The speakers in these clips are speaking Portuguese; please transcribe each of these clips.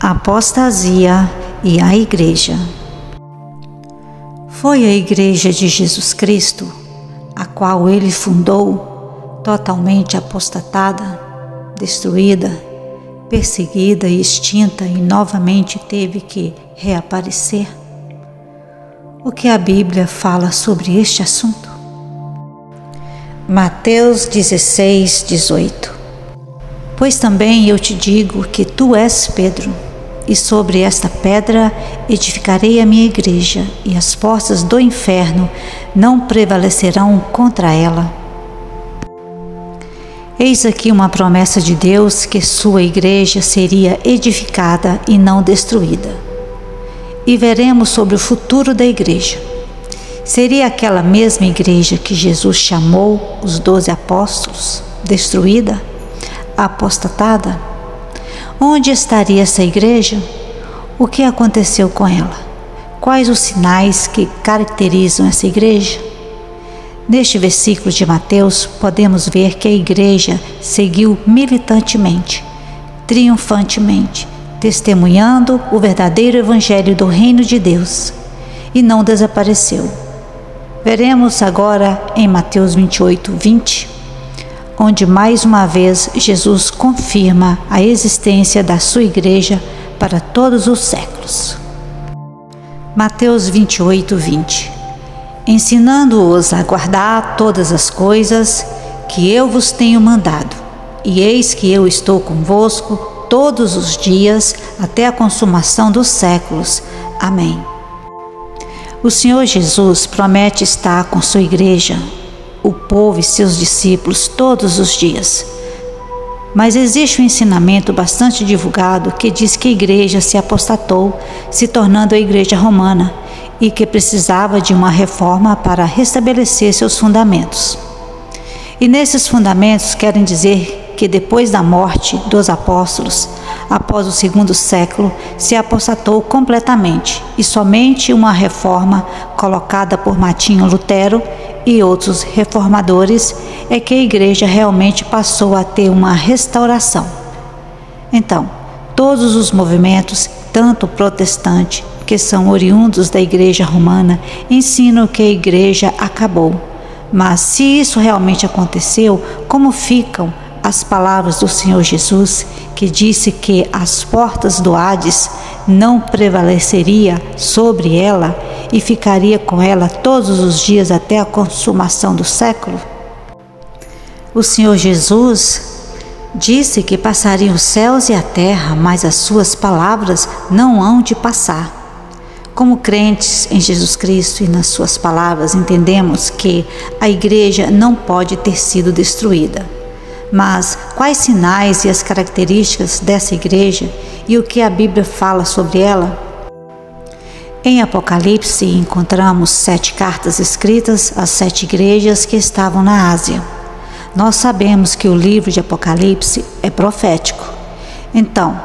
A apostasia e a Igreja. Foi a Igreja de Jesus Cristo, a qual ele fundou, totalmente apostatada, destruída, perseguida e extinta, e novamente teve que reaparecer? O que a Bíblia fala sobre este assunto? Mateus 16, 18. Pois também eu te digo que tu és Pedro, e sobre esta pedra edificarei a minha igreja, e as portas do inferno não prevalecerão contra ela. Eis aqui uma promessa de Deus que sua igreja seria edificada e não destruída. E veremos sobre o futuro da igreja. Seria aquela mesma igreja que Jesus chamou os 12 apóstolos, destruída, apostatada? Onde estaria essa igreja? O que aconteceu com ela? Quais os sinais que caracterizam essa igreja? Neste versículo de Mateus, podemos ver que a igreja seguiu militantemente, triunfantemente, testemunhando o verdadeiro evangelho do reino de Deus, e não desapareceu. Veremos agora em Mateus 28, 20, onde mais uma vez Jesus confirma a existência da sua igreja para todos os séculos. Mateus 28, 20. Ensinando-os a guardar todas as coisas que eu vos tenho mandado, e eis que eu estou convosco todos os dias até a consumação dos séculos. Amém. O Senhor Jesus promete estar com sua igreja, o povo e seus discípulos todos os dias. Mas existe um ensinamento bastante divulgado que diz que a igreja se apostatou, se tornando a igreja romana, e que precisava de uma reforma para restabelecer seus fundamentos. E nesses fundamentos querem dizer que depois da morte dos apóstolos, após o segundo século, se apostatou completamente, e somente uma reforma colocada por Martinho Lutero e outros reformadores é que a igreja realmente passou a ter uma restauração. Então, todos os movimentos, tanto protestante, que são oriundos da igreja romana, ensinam que a igreja acabou. Mas se isso realmente aconteceu, como ficam as palavras do Senhor Jesus, que disse que as portas do Hades não prevaleceria sobre ela e ficaria com ela todos os dias até a consumação do século? O Senhor Jesus disse que passariam os céus e a terra, mas as suas palavras não hão de passar. Como crentes em Jesus Cristo e nas suas palavras, entendemos que a igreja não pode ter sido destruída. Mas quais sinais e as características dessa igreja e o que a Bíblia fala sobre ela? Em Apocalipse encontramos 7 cartas escritas às 7 igrejas que estavam na Ásia. Nós sabemos que o livro de Apocalipse é profético. Então,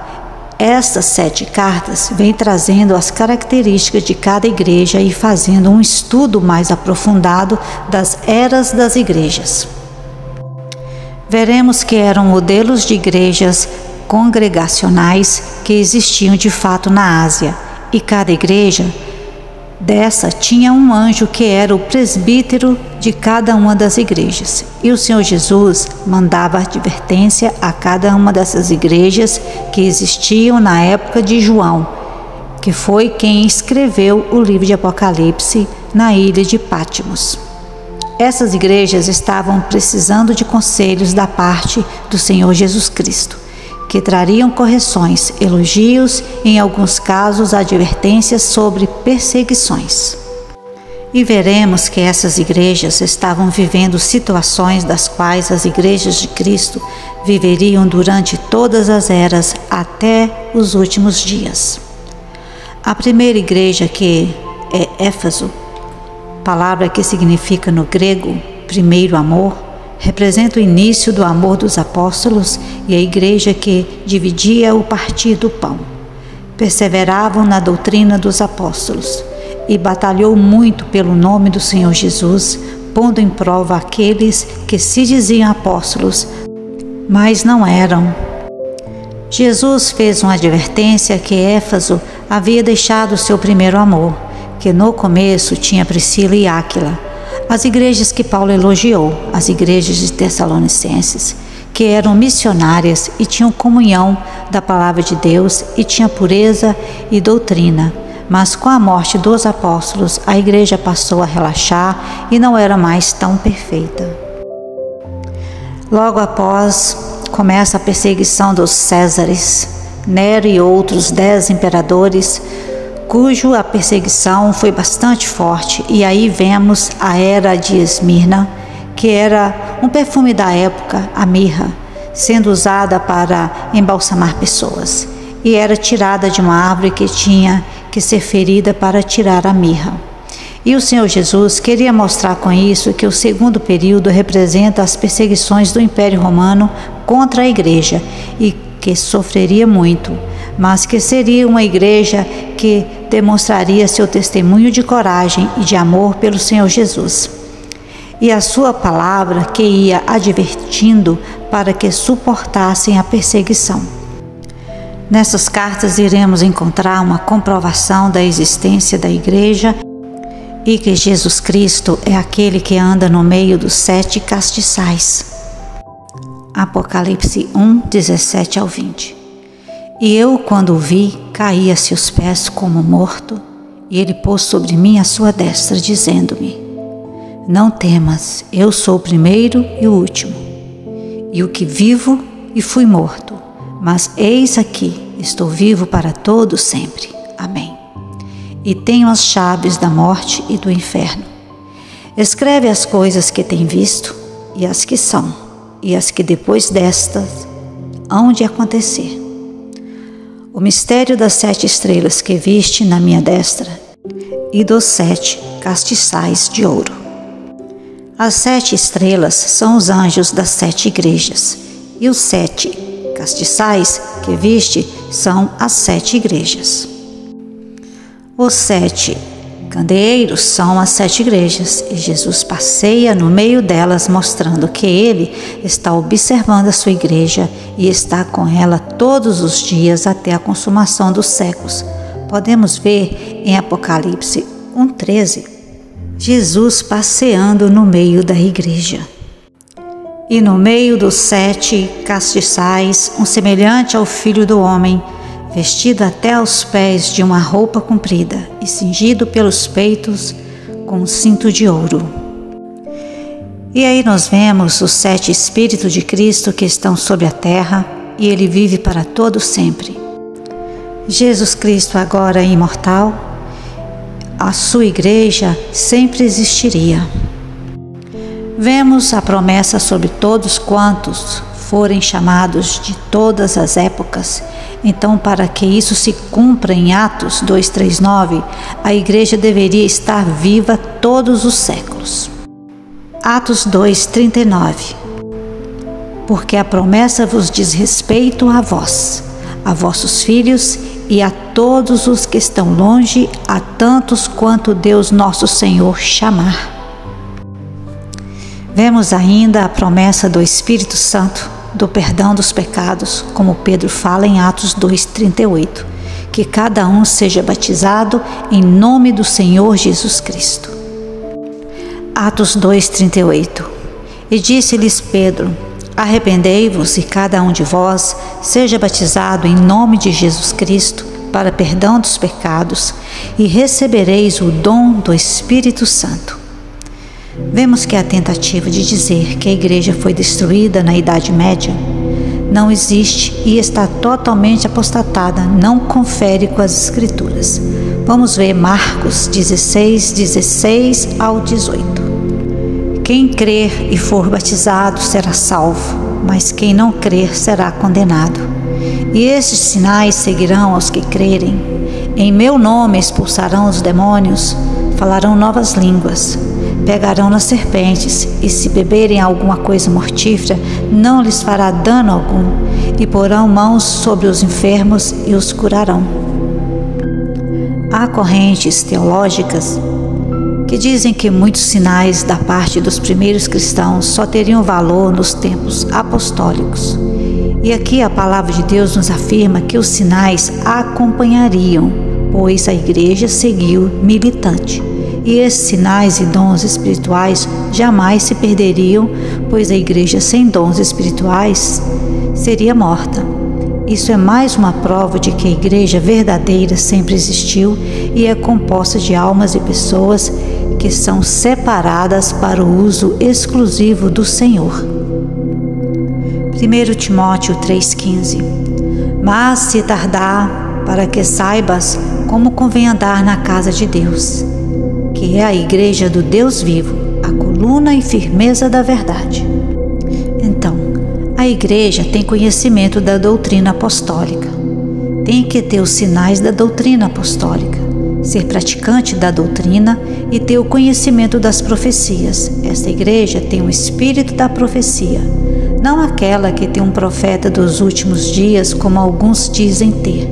estas 7 cartas vêm trazendo as características de cada igreja e fazendo um estudo mais aprofundado das eras das igrejas. Veremos que eram modelos de igrejas congregacionais que existiam de fato na Ásia, e cada igreja dessa tinha um anjo que era o presbítero de cada uma das igrejas. E o Senhor Jesus mandava advertência a cada uma dessas igrejas que existiam na época de João, que foi quem escreveu o livro de Apocalipse na ilha de Patmos. Essas igrejas estavam precisando de conselhos da parte do Senhor Jesus Cristo, que trariam correções, elogios e, em alguns casos, advertências sobre perseguições. E veremos que essas igrejas estavam vivendo situações das quais as igrejas de Cristo viveriam durante todas as eras até os últimos dias. A primeira igreja, que é Éfeso, palavra que significa no grego primeiro amor, representa o início do amor dos apóstolos e a igreja que dividia o partir do pão. Perseveravam na doutrina dos apóstolos e batalhou muito pelo nome do Senhor Jesus, pondo em prova aqueles que se diziam apóstolos, mas não eram. Jesus fez uma advertência que Éfeso havia deixado seu primeiro amor, que no começo tinha Priscila e Áquila, as igrejas que Paulo elogiou, as igrejas de Tessalonicenses, que eram missionárias e tinham comunhão da palavra de Deus e tinha pureza e doutrina. Mas com a morte dos apóstolos, a igreja passou a relaxar e não era mais tão perfeita. Logo após, começa a perseguição dos Césares, Nero e outros 10 imperadores, cuja perseguição foi bastante forte. E aí vemos a era de Esmirna, que era um perfume da época, a mirra, sendo usada para embalsamar pessoas. E era tirada de uma árvore que tinha que ser ferida para tirar a mirra. E o Senhor Jesus queria mostrar com isso que o segundo período representa as perseguições do Império Romano contra a igreja e que sofreria muito, mas que seria uma igreja que demonstraria seu testemunho de coragem e de amor pelo Senhor Jesus. E a sua palavra que ia advertindo para que suportassem a perseguição. Nessas cartas iremos encontrar uma comprovação da existência da igreja e que Jesus Cristo é aquele que anda no meio dos 7 castiçais. Apocalipse 1, 17 ao 20. E eu, quando o vi, caí a seus pés como morto, e ele pôs sobre mim a sua destra, dizendo-me: Não temas, eu sou o primeiro e o último, e o que vivo e fui morto, mas eis aqui, estou vivo para todo sempre. Amém. E tenho as chaves da morte e do inferno. Escreve as coisas que tem visto, e as que são, e as que depois destas hão de acontecer. O mistério das 7 estrelas que viste na minha destra, e dos 7 castiçais de ouro. As 7 estrelas são os anjos das 7 igrejas, e os 7 castiçais que viste são as 7 igrejas. Os 7 candeeiros são as 7 igrejas, e Jesus passeia no meio delas, mostrando que ele está observando a sua igreja e está com ela todos os dias até a consumação dos séculos. Podemos ver em Apocalipse 1:13, Jesus passeando no meio da igreja. E no meio dos 7 castiçais, um semelhante ao Filho do Homem, vestido até aos pés de uma roupa comprida e cingido pelos peitos com um cinto de ouro. E aí nós vemos os 7 Espíritos de Cristo que estão sobre a terra, e ele vive para todo sempre. Jesus Cristo agora é imortal, a sua igreja sempre existiria. Vemos a promessa sobre todos quantos forem chamados de todas as épocas. Então, para que isso se cumpra em Atos 2:39, a igreja deveria estar viva todos os séculos. Atos 2:39. Porque a promessa vos diz respeito a vós, a vossos filhos e a todos os que estão longe, a tantos quanto Deus nosso Senhor chamar. Vemos ainda a promessa do Espírito Santo, do perdão dos pecados, como Pedro fala em Atos 2:38, que cada um seja batizado em nome do Senhor Jesus Cristo. Atos 2:38. E disse-lhes Pedro: Arrependei-vos e cada um de vós seja batizado em nome de Jesus Cristo para perdão dos pecados, e recebereis o dom do Espírito Santo. Vemos que a tentativa de dizer que a igreja foi destruída na Idade Média não existe e está totalmente apostatada, não confere com as Escrituras. Vamos ver Marcos 16:16 ao 18. Quem crer e for batizado será salvo, mas quem não crer será condenado. E estes sinais seguirão aos que crerem. Em meu nome expulsarão os demônios, falarão novas línguas, pegarão nas serpentes, e se beberem alguma coisa mortífera, não lhes fará dano algum, e porão mãos sobre os enfermos e os curarão. Há correntes teológicas que dizem que muitos sinais da parte dos primeiros cristãos só teriam valor nos tempos apostólicos, E aqui a palavra de Deus nos afirma que os sinais acompanhariam, pois a igreja seguiu militante. E esses sinais e dons espirituais jamais se perderiam, pois a igreja sem dons espirituais seria morta. Isso é mais uma prova de que a igreja verdadeira sempre existiu e é composta de almas e pessoas que são separadas para o uso exclusivo do Senhor. 1 Timóteo 3,15. Mas se tardar, para que saibas como convém andar na casa de Deus, que é a igreja do Deus vivo, a coluna e firmeza da verdade. Então, a igreja tem conhecimento da doutrina apostólica. Tem que ter os sinais da doutrina apostólica, ser praticante da doutrina e ter o conhecimento das profecias. Esta igreja tem o espírito da profecia, não aquela que tem um profeta dos últimos dias, como alguns dizem ter.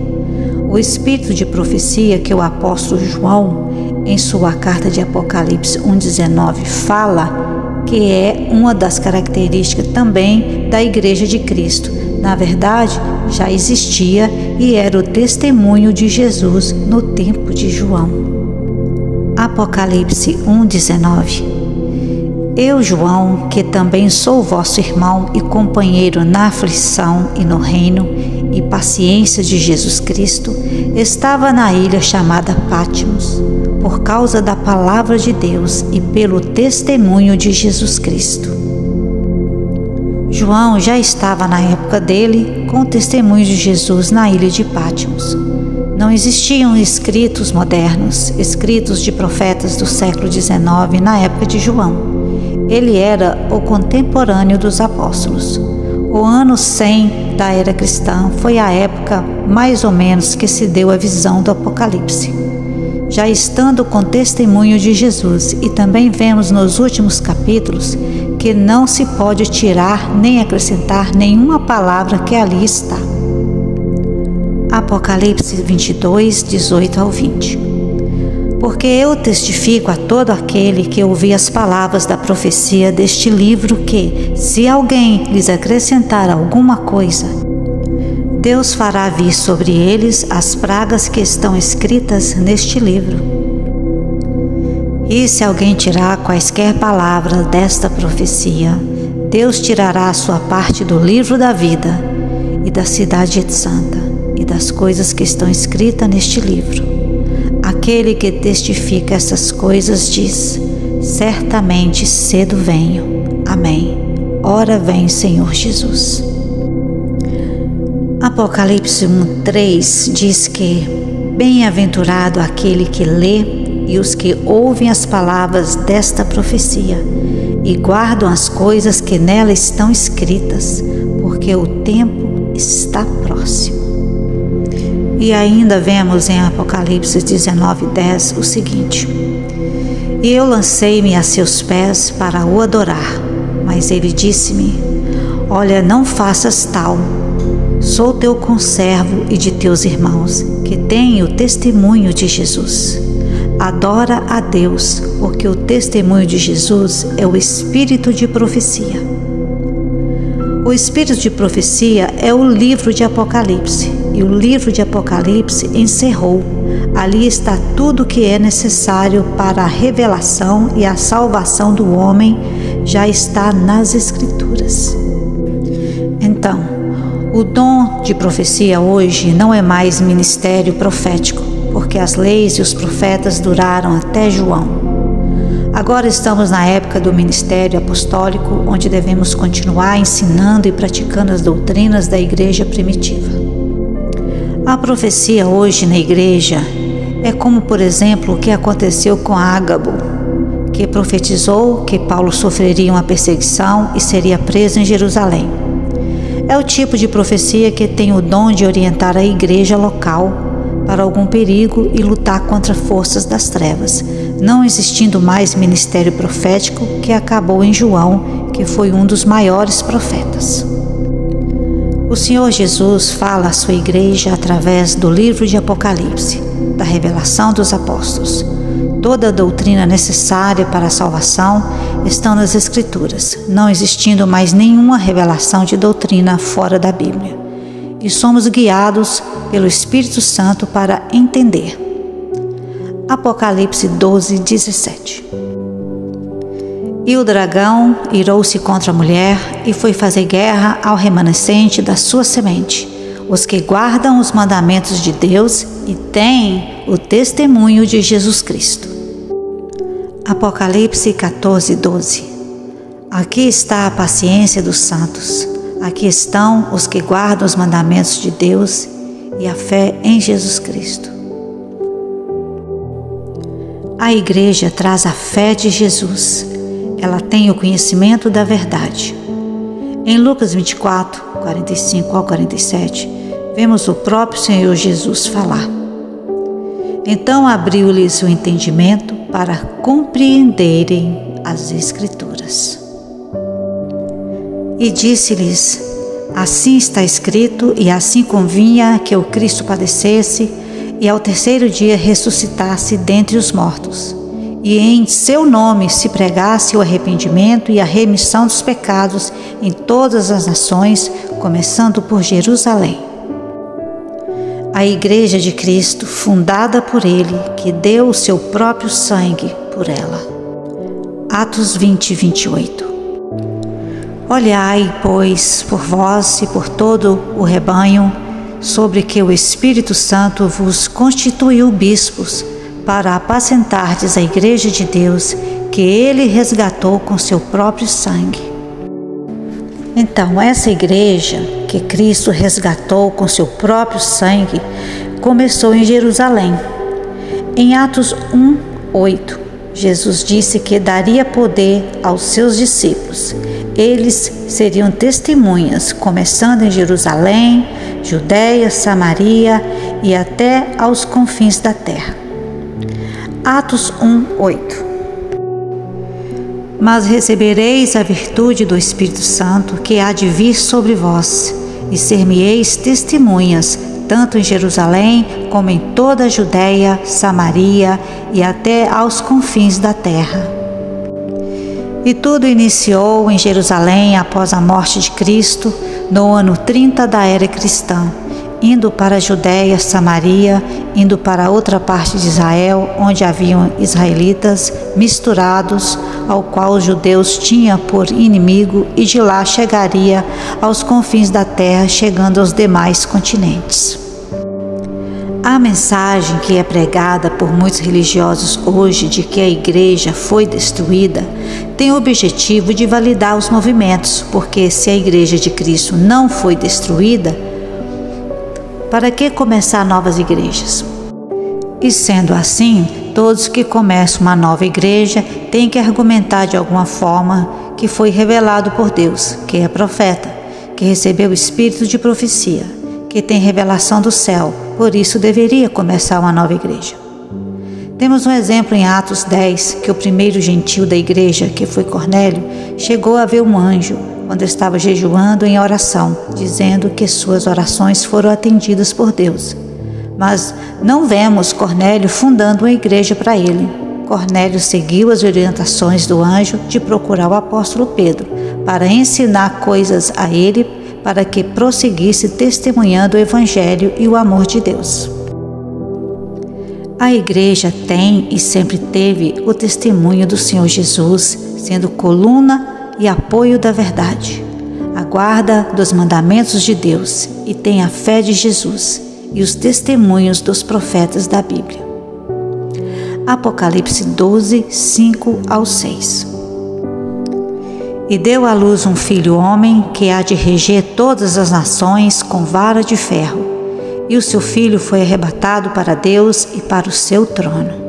O espírito de profecia que o apóstolo João, em sua carta de Apocalipse 1,19, fala que é uma das características também da Igreja de Cristo. Na verdade, já existia e era o testemunho de Jesus no tempo de João. Apocalipse 1,19. Eu, João, que também sou vosso irmão e companheiro na aflição e no reino e paciência de Jesus Cristo, estava na ilha chamada Patmos, por causa da palavra de Deus e pelo testemunho de Jesus Cristo. João já estava na época dele com o testemunho de Jesus na ilha de Patmos. Não existiam escritos modernos, escritos de profetas do século XIX na época de João. Ele era o contemporâneo dos apóstolos. O ano 100 da era cristã foi a época, mais ou menos, que se deu a visão do Apocalipse. Já estando com testemunho de Jesus, e também vemos nos últimos capítulos que não se pode tirar nem acrescentar nenhuma palavra que ali está. Apocalipse 22, 18 ao 20. Porque eu testifico a todo aquele que ouvir as palavras da profecia deste livro que, se alguém lhes acrescentar alguma coisa, Deus fará vir sobre eles as pragas que estão escritas neste livro. E se alguém tirar quaisquer palavras desta profecia, Deus tirará a sua parte do livro da vida e da cidade santa e das coisas que estão escritas neste livro. Aquele que testifica essas coisas diz: certamente cedo venho. Amém. Ora vem, Senhor Jesus. Apocalipse 1:3 diz que bem-aventurado aquele que lê e os que ouvem as palavras desta profecia e guardam as coisas que nela estão escritas, porque o tempo está próximo. E ainda vemos em Apocalipse 19:10 o seguinte: E eu lancei-me a seus pés para o adorar, mas ele disse-me: Olha, não faças tal. Sou teu conservo e de teus irmãos, que têm o testemunho de Jesus. Adora a Deus, porque o testemunho de Jesus é o espírito de profecia. O espírito de profecia é o livro de Apocalipse, e o livro de Apocalipse encerrou. Ali está tudo o que é necessário para a revelação e a salvação do homem, já está nas Escrituras. Então, o dom de profecia hoje não é mais ministério profético, porque as leis e os profetas duraram até João. Agora estamos na época do ministério apostólico, onde devemos continuar ensinando e praticando as doutrinas da igreja primitiva. A profecia hoje na igreja é como, por exemplo, o que aconteceu com Ágabo, que profetizou que Paulo sofreria uma perseguição e seria preso em Jerusalém. É o tipo de profecia que tem o dom de orientar a igreja local para algum perigo e lutar contra forças das trevas, não existindo mais ministério profético, que acabou em João, que foi um dos maiores profetas. O Senhor Jesus fala à sua igreja através do livro de Apocalipse, da revelação dos apóstolos. Toda a doutrina necessária para a salvação está nas Escrituras, não existindo mais nenhuma revelação de doutrina fora da Bíblia. E somos guiados pelo Espírito Santo para entender. Apocalipse 12, 17. E o dragão irou-se contra a mulher e foi fazer guerra ao remanescente da sua semente, os que guardam os mandamentos de Deus e têm o testemunho de Jesus Cristo. Apocalipse 14, 12. Aqui está a paciência dos santos. Aqui estão os que guardam os mandamentos de Deus e a fé em Jesus Cristo. A igreja traz a fé de Jesus. Ela tem o conhecimento da verdade. Em Lucas 24, 45 ao 47, vemos o próprio Senhor Jesus falar. Então abriu-lhes o entendimento para compreenderem as Escrituras. E disse-lhes: assim está escrito, e assim convinha que o Cristo padecesse e ao terceiro dia ressuscitasse dentre os mortos, e em seu nome se pregasse o arrependimento e a remissão dos pecados em todas as nações, começando por Jerusalém. A Igreja de Cristo, fundada por Ele, que deu o seu próprio sangue por ela. Atos 20, 28. Olhai, pois, por vós e por todo o rebanho, sobre que o Espírito Santo vos constituiu bispos, para apacentardes a Igreja de Deus, que Ele resgatou com seu próprio sangue. Então, essa igreja que Cristo resgatou com seu próprio sangue começou em Jerusalém. Em Atos 1, 8, Jesus disse que daria poder aos seus discípulos. Eles seriam testemunhas, começando em Jerusalém, Judeia, Samaria e até aos confins da terra. Atos 1, 8. Mas recebereis a virtude do Espírito Santo, que há de vir sobre vós, e ser-me-eis testemunhas, tanto em Jerusalém, como em toda a Judeia, Samaria e até aos confins da terra. E tudo iniciou em Jerusalém após a morte de Cristo, no ano 30 da era cristã, indo para a Judeia, Samaria, indo para outra parte de Israel, onde haviam israelitas misturados, ao qual os judeus tinham por inimigo, e de lá chegaria aos confins da terra, chegando aos demais continentes. A mensagem que é pregada por muitos religiosos hoje de que a igreja foi destruída tem o objetivo de validar os movimentos, porque se a igreja de Cristo não foi destruída, para que começar novas igrejas? E sendo assim, todos que começam uma nova igreja têm que argumentar de alguma forma que foi revelado por Deus, que é profeta, que recebeu o espírito de profecia, que tem revelação do céu, por isso deveria começar uma nova igreja. Temos um exemplo em Atos 10, que o primeiro gentil da igreja, que foi Cornélio, chegou a ver um anjo, quando estava jejuando em oração, dizendo que suas orações foram atendidas por Deus. Mas não vemos Cornélio fundando uma igreja para ele. Cornélio seguiu as orientações do anjo de procurar o apóstolo Pedro, para ensinar coisas a ele, para que prosseguisse testemunhando o evangelho e o amor de Deus. A igreja tem e sempre teve o testemunho do Senhor Jesus, sendo coluna e apoio da verdade, a guarda dos mandamentos de Deus, e tem a fé de Jesus e os testemunhos dos profetas da Bíblia. Apocalipse 12, 5 ao 6. E deu à luz um filho homem, que há de reger todas as nações com vara de ferro, e o seu filho foi arrebatado para Deus e para o seu trono.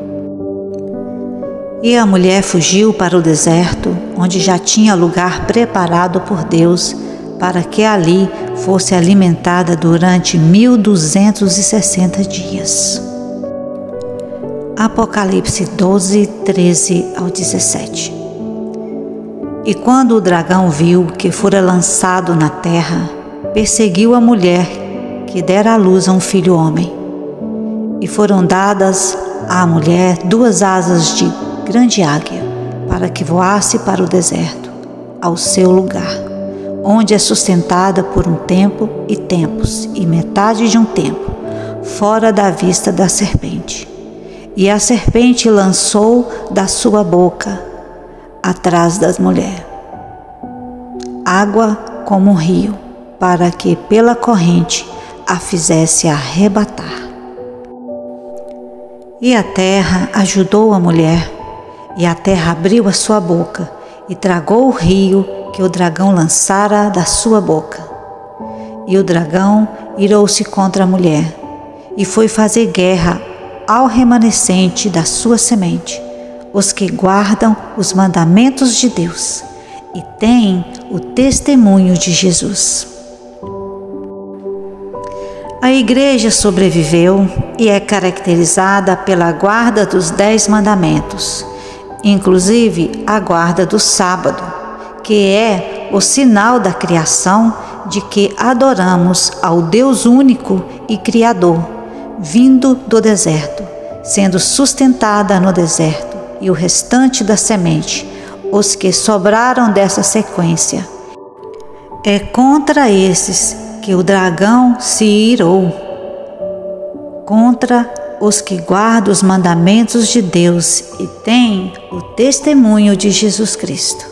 E a mulher fugiu para o deserto, onde já tinha lugar preparado por Deus, para que ali fosse alimentada durante 1260 dias. Apocalipse 12, 13 ao 17. E quando o dragão viu que fora lançado na terra, perseguiu a mulher que dera à luz a um filho homem. E foram dadas à mulher 2 asas de grande águia, para que voasse para o deserto, ao seu lugar, onde é sustentada por um tempo e tempos, e metade de um tempo, fora da vista da serpente. E a serpente lançou da sua boca, atrás da mulher, água como um rio, para que pela corrente a fizesse arrebatar. E a terra ajudou a mulher, e a terra abriu a sua boca, e tragou o rio que o dragão lançara da sua boca. E o dragão irou-se contra a mulher, e foi fazer guerra ao remanescente da sua semente, os que guardam os mandamentos de Deus, e têm o testemunho de Jesus. A igreja sobreviveu e é caracterizada pela guarda dos 10 mandamentos, inclusive a guarda do sábado, que é o sinal da criação de que adoramos ao Deus único e Criador, vindo do deserto, sendo sustentada no deserto, e o restante da semente, os que sobraram dessa sequência. É contra esses que o dragão se irou, contra os que guardam os mandamentos de Deus e têm o testemunho de Jesus Cristo.